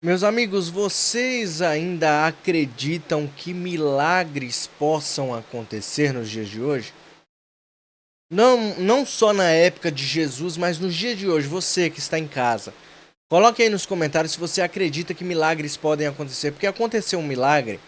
Meus amigos, vocês ainda acreditam que milagres possam acontecer nos dias de hoje? Não só na época de Jesus, mas nos dias de hoje, você que está em casa. Coloque aí nos comentários se você acredita que milagres podem acontecer, porque aconteceu um milagre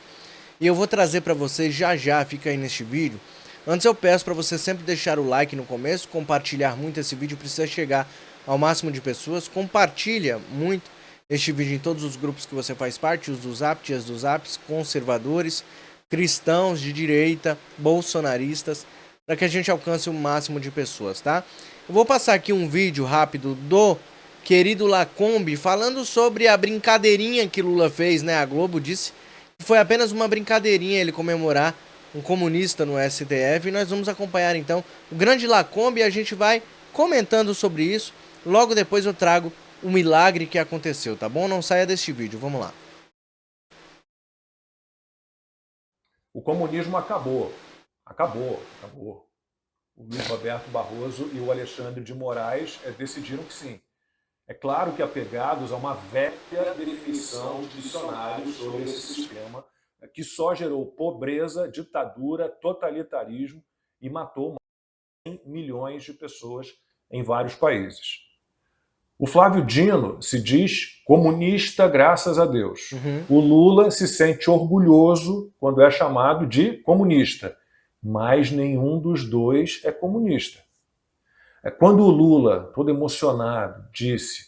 e eu vou trazer para vocês já já, fica aí neste vídeo. Antes eu peço para você sempre deixar o like no começo, compartilhar muito esse vídeo, precisa chegar ao máximo de pessoas. Compartilha muito este vídeo em todos os grupos que você faz parte, os do Zap, tias do Zaps, conservadores, cristãos de direita, bolsonaristas, para que a gente alcance o máximo de pessoas, tá? Eu vou passar aqui um vídeo rápido do querido Lacombe falando sobre a brincadeirinha que Lula fez, né? A Globo disse que foi apenas uma brincadeirinha ele comemorar um comunista no STF, e nós vamos acompanhar então o grande Lacombe e a gente vai comentando sobre isso. Logo depois eu trago o milagre que aconteceu, tá bom? Não saia deste vídeo, vamos lá. O comunismo acabou. Acabou. O Luiz Roberto Barroso e o Alexandre de Moraes decidiram que sim. É claro que apegados a uma velha definição de dicionário sobre esse sistema que só gerou pobreza, ditadura, totalitarismo e matou 100 milhões de pessoas em vários países. O Flávio Dino se diz comunista, graças a Deus. O Lula se sente orgulhoso quando é chamado de comunista, mas nenhum dos dois é comunista. Quando o Lula, todo emocionado, disse: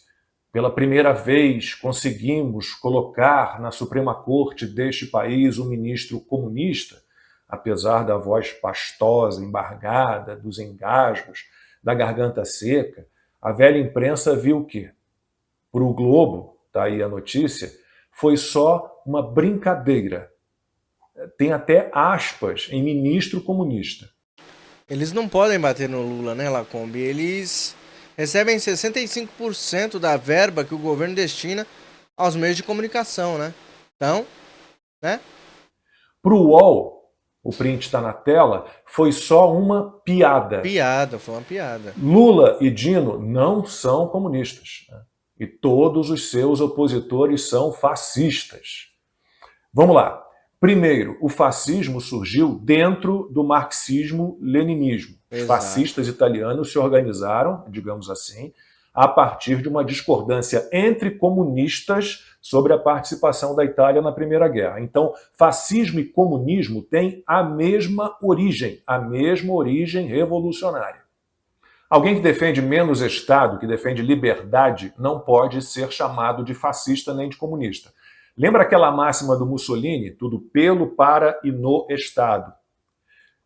pela primeira vez conseguimos colocar na Suprema Corte deste país um ministro comunista, apesar da voz pastosa, embargada, dos engasgos, da garganta seca, a velha imprensa viu que, para o Globo, está aí a notícia, foi só uma brincadeira. Tem até aspas em ministro comunista. Eles não podem bater no Lula, né, Lacombe? Eles recebem 65% da verba que o governo destina aos meios de comunicação, né? Então, né? Para o UOL, o print está na tela, foi só uma piada. Piada, foi uma piada. Lula e Dino não são comunistas. Né? E todos os seus opositores são fascistas. Vamos lá. Primeiro, o fascismo surgiu dentro do marxismo-leninismo. Os Exato. fascistas italianos se organizaram, digamos assim, a partir de uma discordância entre comunistas sobre a participação da Itália na Primeira Guerra. Então, fascismo e comunismo têm a mesma origem revolucionária. Alguém que defende menos Estado, que defende liberdade, não pode ser chamado de fascista nem de comunista. Lembra aquela máxima do Mussolini? Tudo pelo, para e no Estado.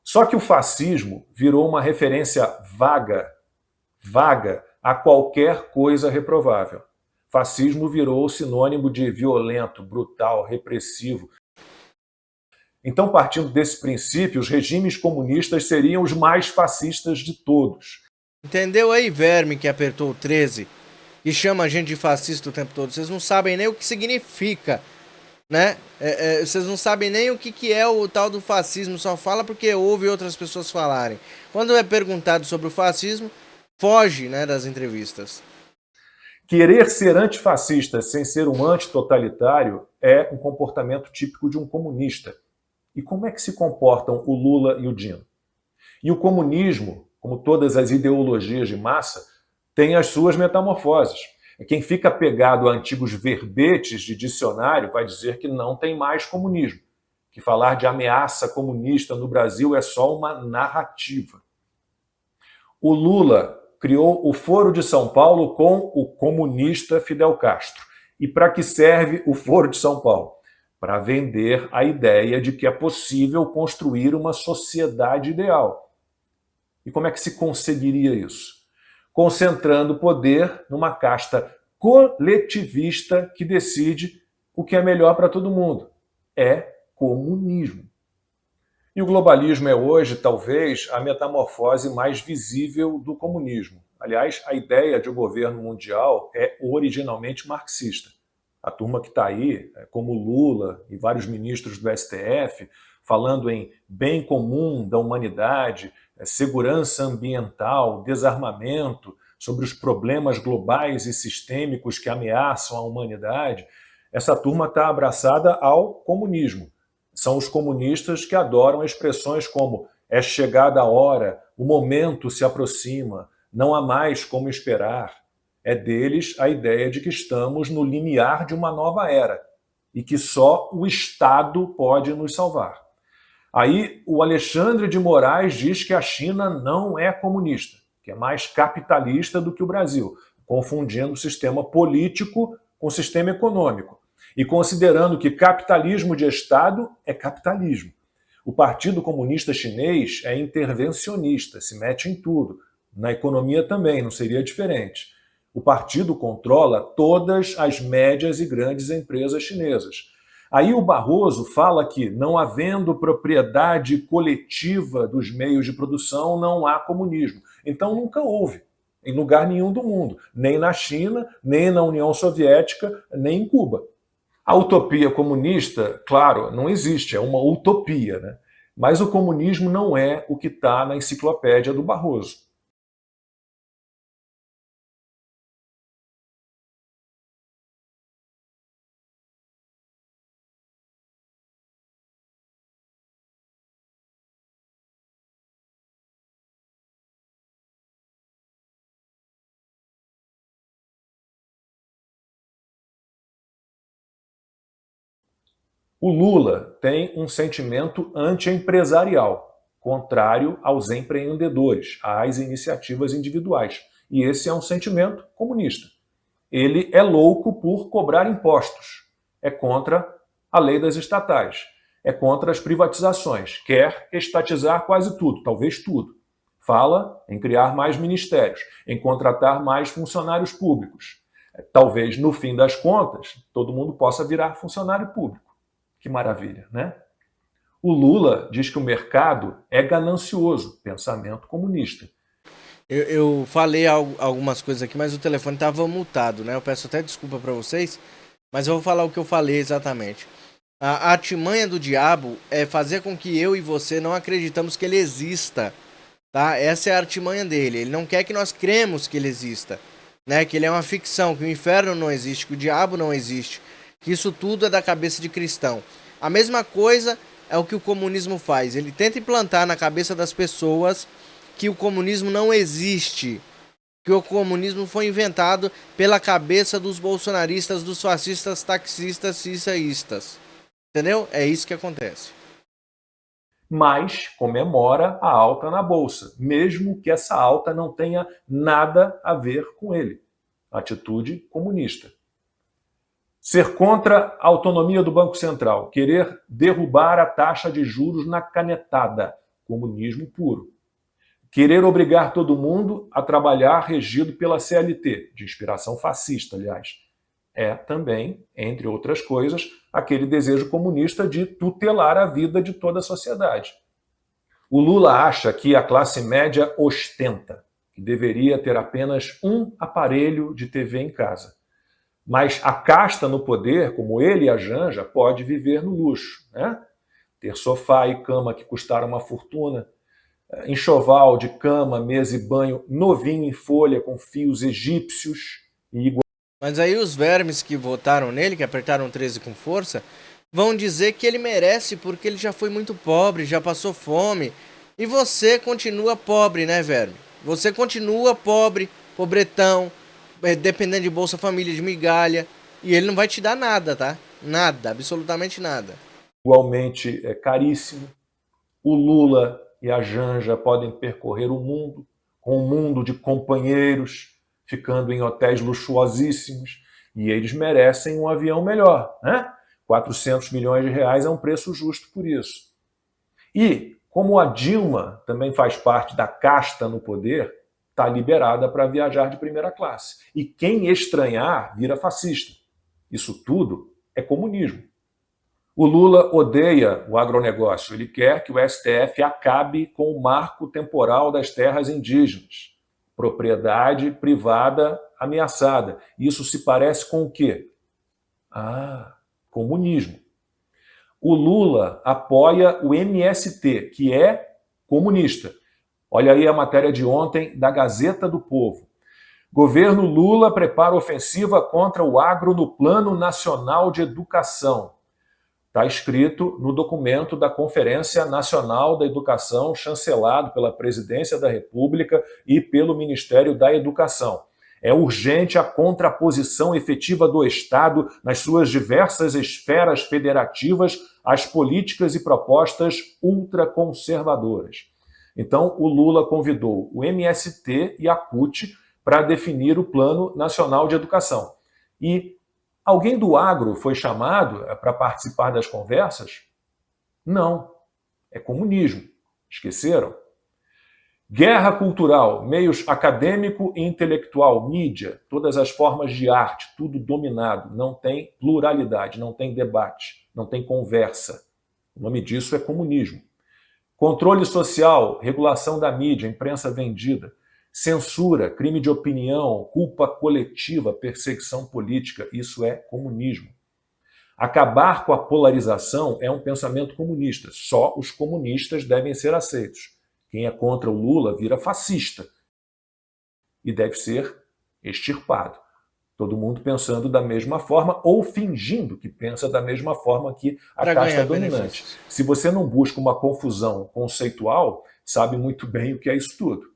Só que o fascismo virou uma referência vaga a qualquer coisa reprovável. Fascismo virou sinônimo de violento, brutal, repressivo. Então, partindo desse princípio, os regimes comunistas seriam os mais fascistas de todos. Entendeu aí, verme que apertou o 13 e chama a gente de fascista o tempo todo? Vocês não sabem nem o que significa, né? Vocês não sabem nem o que é o tal do fascismo, só fala porque ouve outras pessoas falarem. Quando é perguntado sobre o fascismo, foge, né, das entrevistas. Querer ser antifascista sem ser um antitotalitário é um comportamento típico de um comunista. E como é que se comportam o Lula e o Dino? E o comunismo, como todas as ideologias de massa, tem as suas metamorfoses. Quem fica pegado a antigos verbetes de dicionário vai dizer que não tem mais comunismo, que falar de ameaça comunista no Brasil é só uma narrativa. O Lula criou o Foro de São Paulo com o comunista Fidel Castro. E para que serve o Foro de São Paulo? Para vender a ideia de que é possível construir uma sociedade ideal. E como é que se conseguiria isso? Concentrando poder numa casta coletivista que decide o que é melhor para todo mundo. É comunismo. E o globalismo é hoje, talvez, a metamorfose mais visível do comunismo. Aliás, a ideia de um governo mundial é originalmente marxista. A turma que está aí, como Lula e vários ministros do STF, falando em bem comum da humanidade, segurança ambiental, desarmamento, sobre os problemas globais e sistêmicos que ameaçam a humanidade, essa turma está abraçada ao comunismo. São os comunistas que adoram expressões como é chegada a hora, o momento se aproxima, não há mais como esperar. É deles a ideia de que estamos no limiar de uma nova era e que só o Estado pode nos salvar. Aí o Alexandre de Moraes diz que a China não é comunista, que é mais capitalista do que o Brasil, confundindo o sistema político com o sistema econômico e considerando que capitalismo de Estado é capitalismo. O Partido Comunista Chinês é intervencionista, se mete em tudo. Na economia também, não seria diferente. O partido controla todas as médias e grandes empresas chinesas. Aí o Barroso fala que, não havendo propriedade coletiva dos meios de produção, não há comunismo. Então nunca houve, em lugar nenhum do mundo. Nem na China, nem na União Soviética, nem em Cuba. A utopia comunista, claro, não existe, é uma utopia, né? Mas o comunismo não é o que está na enciclopédia do Barroso. O Lula tem um sentimento anti-empresarial, contrário aos empreendedores, às iniciativas individuais. E esse é um sentimento comunista. Ele é louco por cobrar impostos. É contra a lei das estatais. É contra as privatizações. Quer estatizar quase tudo, talvez tudo. Fala em criar mais ministérios, em contratar mais funcionários públicos. Talvez, no fim das contas, todo mundo possa virar funcionário público. Que maravilha, né? O Lula diz que o mercado é ganancioso, pensamento comunista. Eu falei algumas coisas aqui, mas o telefone estava mutado, né? Eu peço até desculpa para vocês, mas eu vou falar o que eu falei exatamente. A artimanha do diabo é fazer com que eu e você não acreditamos que ele exista, tá? Essa é a artimanha dele. Ele não quer que nós cremos que ele exista, né? Que ele é uma ficção, que o inferno não existe, que o diabo não existe, que isso tudo é da cabeça de cristão. A mesma coisa é o que o comunismo faz. Ele tenta implantar na cabeça das pessoas que o comunismo não existe, que o comunismo foi inventado pela cabeça dos bolsonaristas, dos fascistas, taxistas, cisaístas. Entendeu? É isso que acontece. Mas comemora a alta na Bolsa, mesmo que essa alta não tenha nada a ver com ele. Atitude comunista. Ser contra a autonomia do Banco Central, querer derrubar a taxa de juros na canetada, comunismo puro. Querer obrigar todo mundo a trabalhar regido pela CLT, de inspiração fascista, aliás. É também, entre outras coisas, aquele desejo comunista de tutelar a vida de toda a sociedade. O Lula acha que a classe média ostenta, que deveria ter apenas um aparelho de TV em casa. Mas a casta no poder, como ele e a Janja, pode viver no luxo, né? Ter sofá e cama que custaram uma fortuna, enxoval de cama, mesa e banho novinho em folha com fios egípcios e igual. Mas aí os vermes que votaram nele, que apertaram 13 com força, vão dizer que ele merece porque ele já foi muito pobre, já passou fome. E você continua pobre, né, verme? Você continua pobre, pobretão, dependendo de Bolsa Família, de migalha. E ele não vai te dar nada, tá? Nada, absolutamente nada. Igualmente é caríssimo. O Lula e a Janja podem percorrer o mundo com um mundo de companheiros, ficando em hotéis luxuosíssimos, e eles merecem um avião melhor, né? 400 milhões de reais é um preço justo por isso. E, como a Dilma também faz parte da casta no poder, está liberada para viajar de primeira classe. E quem estranhar vira fascista. Isso tudo é comunismo. O Lula odeia o agronegócio. Ele quer que o STF acabe com o marco temporal das terras indígenas. Propriedade privada ameaçada. Isso se parece com o quê? Comunismo. O Lula apoia o MST, que é comunista. Olha aí a matéria de ontem da Gazeta do Povo. Governo Lula prepara ofensiva contra o agro no Plano Nacional de Educação. Está escrito no documento da Conferência Nacional da Educação, chancelado pela Presidência da República e pelo Ministério da Educação. É urgente a contraposição efetiva do Estado nas suas diversas esferas federativas às políticas e propostas ultraconservadoras. Então, o Lula convidou o MST e a CUT para definir o Plano Nacional de Educação. E alguém do agro foi chamado para participar das conversas? Não. É comunismo. Esqueceram? Guerra cultural, meios acadêmico e intelectual, mídia, todas as formas de arte, tudo dominado. Não tem pluralidade, não tem debate, não tem conversa. O nome disso é comunismo. Controle social, regulação da mídia, imprensa vendida. Censura, crime de opinião, culpa coletiva, perseguição política, isso é comunismo. Acabar com a polarização é um pensamento comunista. Só os comunistas devem ser aceitos. Quem é contra o Lula vira fascista e deve ser extirpado. Todo mundo pensando da mesma forma ou fingindo que pensa da mesma forma que a casta dominante. Se você não busca uma confusão conceitual, sabe muito bem o que é isso tudo.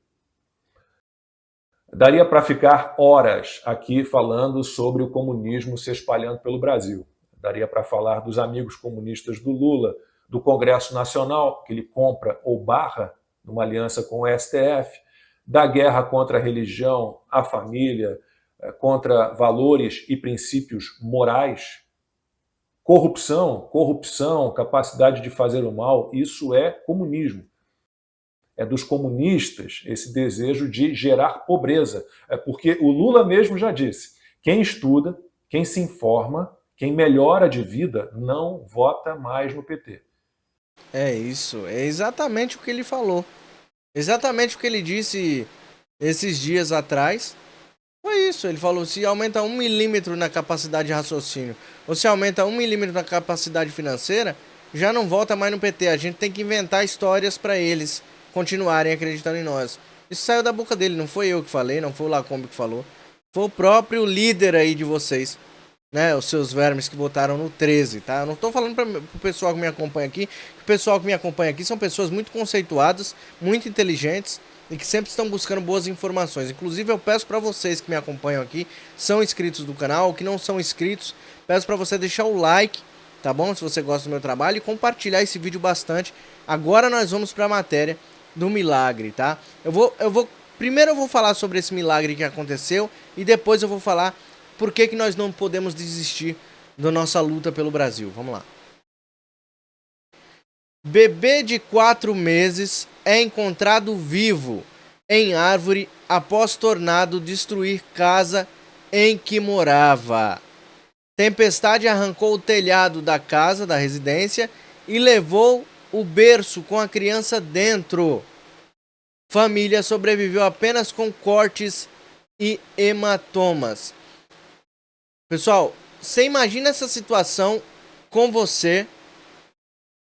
Daria para ficar horas aqui falando sobre o comunismo se espalhando pelo Brasil. Daria para falar dos amigos comunistas do Lula, do Congresso Nacional, que ele compra ou barra numa aliança com o STF, da guerra contra a religião, a família, contra valores e princípios morais. Corrupção, capacidade de fazer o mal, isso é comunismo. É dos comunistas esse desejo de gerar pobreza. É porque o Lula mesmo já disse, quem estuda, quem se informa, quem melhora de vida, não vota mais no PT. É isso, é exatamente o que ele falou. Exatamente o que ele disse esses dias atrás. Foi isso, ele falou, se aumenta 1 milímetro na capacidade de raciocínio, ou se aumenta 1 milímetro na capacidade financeira, já não volta mais no PT. A gente tem que inventar histórias para eles continuarem acreditando em nós. Isso saiu da boca dele, não foi eu que falei, não foi o Lacombe que falou. Foi o próprio líder aí de vocês, né, os seus vermes que votaram no 13, tá? Eu não tô falando pro pessoal que me acompanha aqui, que o pessoal que me acompanha aqui são pessoas muito conceituadas, muito inteligentes e que sempre estão buscando boas informações. Inclusive eu peço para vocês que me acompanham aqui, são inscritos do canal, que não são inscritos, peço para você deixar o like, tá bom? Se você gosta do meu trabalho e compartilhar esse vídeo bastante. Agora nós vamos para a matéria do milagre, tá? Primeiro eu vou falar sobre esse milagre que aconteceu e depois eu vou falar por que nós não podemos desistir da nossa luta pelo Brasil. Vamos lá. Bebê de 4 meses é encontrado vivo em árvore após tornado destruir casa em que morava. Tempestade arrancou o telhado da casa, da residência, e levou o berço com a criança dentro. Família sobreviveu apenas com cortes e hematomas. Pessoal, você imagina essa situação com você,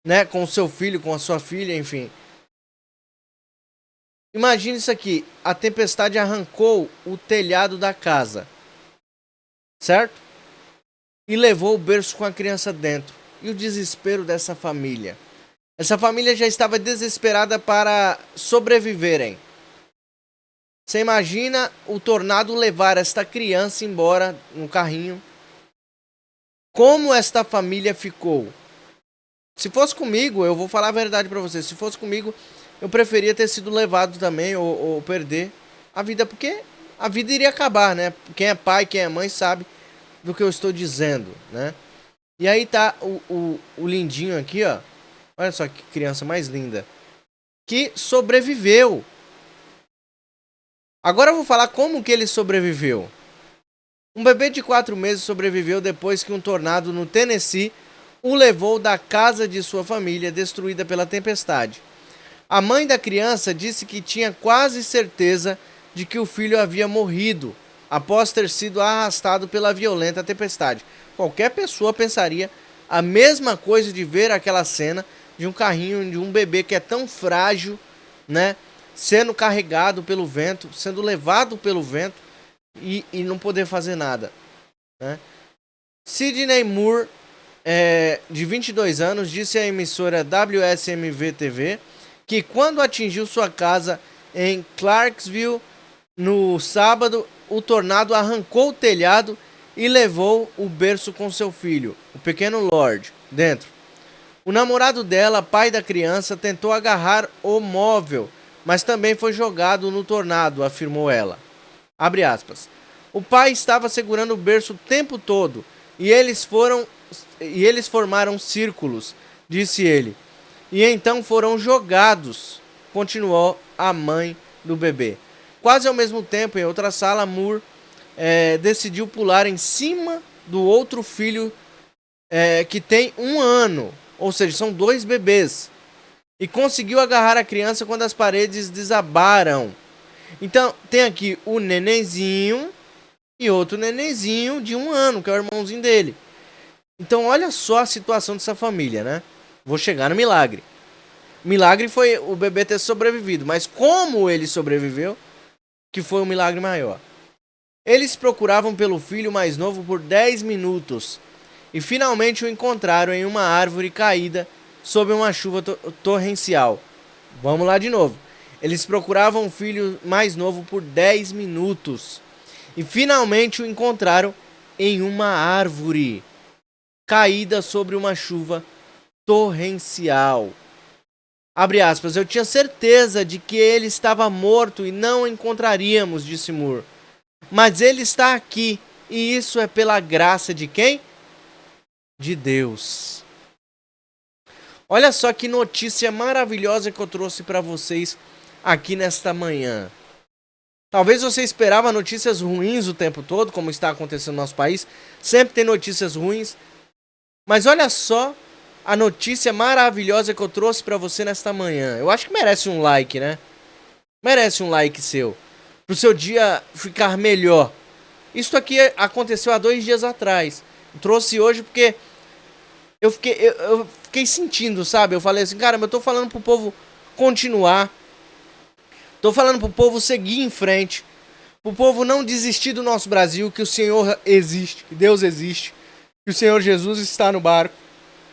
né, com o seu filho, com a sua filha, enfim. Imagine isso aqui, a tempestade arrancou o telhado da casa, certo? E levou o berço com a criança dentro. E o desespero dessa família. Essa família já estava desesperada para sobreviverem. Você imagina o tornado levar esta criança embora no carrinho. Como esta família ficou? Se fosse comigo, eu vou falar a verdade para você. Se fosse comigo, eu preferia ter sido levado também ou perder a vida. Porque a vida iria acabar, né? Quem é pai, quem é mãe sabe do que eu estou dizendo, né? E aí tá o lindinho aqui, ó. Olha só que criança mais linda. Que sobreviveu. Agora eu vou falar como que ele sobreviveu. Um bebê de 4 meses sobreviveu depois que um tornado no Tennessee o levou da casa de sua família, destruída pela tempestade. A mãe da criança disse que tinha quase certeza de que o filho havia morrido após ter sido arrastado pela violenta tempestade. Qualquer pessoa pensaria a mesma coisa de ver aquela cena de um carrinho de um bebê que é tão frágil, né, sendo carregado pelo vento, sendo levado pelo vento e não poder fazer nada, né? Sidney Moore, de 22 anos, disse à emissora WSMV-TV que quando atingiu sua casa em Clarksville no sábado, o tornado arrancou o telhado e levou o berço com seu filho, o pequeno Lord, dentro. O namorado dela, pai da criança, tentou agarrar o móvel, mas também foi jogado no tornado, afirmou ela. Abre aspas. O pai estava segurando o berço o tempo todo e eles formaram círculos, disse ele. E então foram jogados, continuou a mãe do bebê. Quase ao mesmo tempo, em outra sala, Moore decidiu pular em cima do outro filho que tem 1 ano, ou seja, são 2 bebês, e conseguiu agarrar a criança quando as paredes desabaram. Então, tem aqui o nenenzinho e outro nenenzinho de 1 ano, que é o irmãozinho dele. Então, olha só a situação dessa família, né? Vou chegar no milagre. O milagre foi o bebê ter sobrevivido, mas como ele sobreviveu, que foi um milagre maior. Eles procuravam pelo filho mais novo por 10 minutos e finalmente o encontraram em uma árvore caída sob uma chuva torrencial. Vamos lá de novo. Eles procuravam o filho mais novo por 10 minutos e finalmente o encontraram em uma árvore caída sobre uma chuva torrencial. Abre aspas, eu tinha certeza de que ele estava morto e não o encontraríamos, disse Moore. Mas ele está aqui, e isso é pela graça de quem? De Deus. Olha só que notícia maravilhosa que eu trouxe para vocês aqui nesta manhã. Talvez você esperava notícias ruins o tempo todo, como está acontecendo no nosso país. Sempre tem notícias ruins. Mas olha só a notícia maravilhosa que eu trouxe para você nesta manhã. Eu acho que merece um like, né? Merece um like seu. Pro seu dia ficar melhor. Isso aqui aconteceu há 2 dias atrás. Eu trouxe hoje porque eu fiquei sentindo, sabe? Eu falei assim, cara, eu tô falando pro povo continuar. Tô falando pro povo seguir em frente. Pro povo não desistir do nosso Brasil, que o Senhor existe, que Deus existe, que o Senhor Jesus está no barco,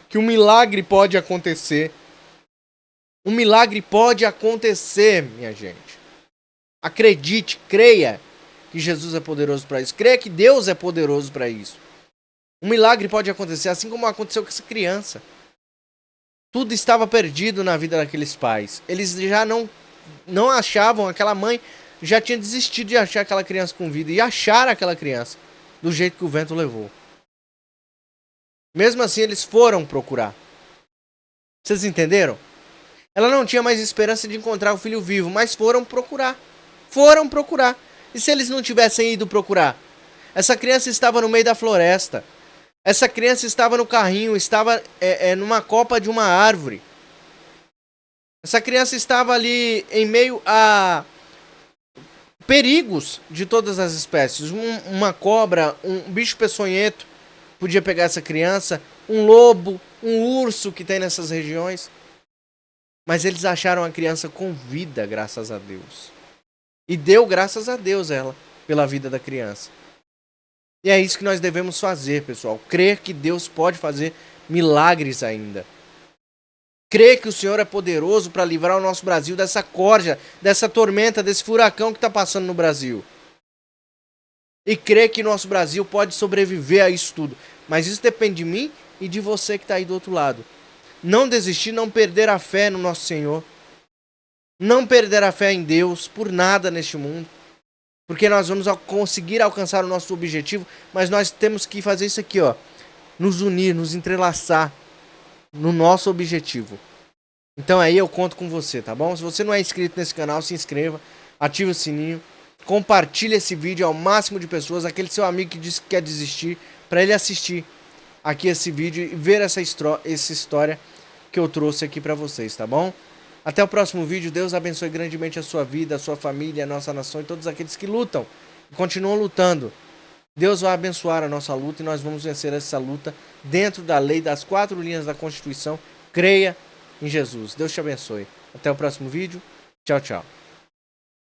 que um milagre pode acontecer. Um milagre pode acontecer, minha gente. Acredite, creia que Jesus é poderoso para isso. Creia que Deus é poderoso para isso. Um milagre pode acontecer, assim como aconteceu com essa criança. Tudo estava perdido na vida daqueles pais. Eles já não achavam, aquela mãe já tinha desistido de achar aquela criança com vida. E acharam aquela criança do jeito que o vento levou. Mesmo assim, eles foram procurar. Vocês entenderam? Ela não tinha mais esperança de encontrar o filho vivo, mas foram procurar. Foram procurar. E se eles não tivessem ido procurar? Essa criança estava no meio da floresta. Essa criança estava no carrinho, estava numa copa de uma árvore. Essa criança estava ali em meio a perigos de todas as espécies. Uma cobra, um bicho peçonhento podia pegar essa criança, um lobo, um urso que tem nessas regiões. Mas eles acharam a criança com vida, graças a Deus. E deu graças a Deus ela, pela vida da criança. E é isso que nós devemos fazer, pessoal. Crer que Deus pode fazer milagres ainda. Crer que o Senhor é poderoso para livrar o nosso Brasil dessa corja, dessa tormenta, desse furacão que está passando no Brasil. E crer que nosso Brasil pode sobreviver a isso tudo. Mas isso depende de mim e de você que está aí do outro lado. Não desistir, não perder a fé no nosso Senhor. Não perder a fé em Deus por nada neste mundo. Porque nós vamos conseguir alcançar o nosso objetivo, mas nós temos que fazer isso aqui, ó. Nos unir, nos entrelaçar no nosso objetivo. Então aí eu conto com você, tá bom? Se você não é inscrito nesse canal, se inscreva, ative o sininho, compartilhe esse vídeo ao máximo de pessoas, aquele seu amigo que disse que quer desistir, para ele assistir aqui esse vídeo e ver essa história que eu trouxe aqui para vocês, tá bom? Até o próximo vídeo. Deus abençoe grandemente a sua vida, a sua família, a nossa nação e todos aqueles que lutam e continuam lutando. Deus vai abençoar a nossa luta e nós vamos vencer essa luta dentro da lei das 4 linhas da Constituição. Creia em Jesus. Deus te abençoe. Até o próximo vídeo. Tchau, tchau.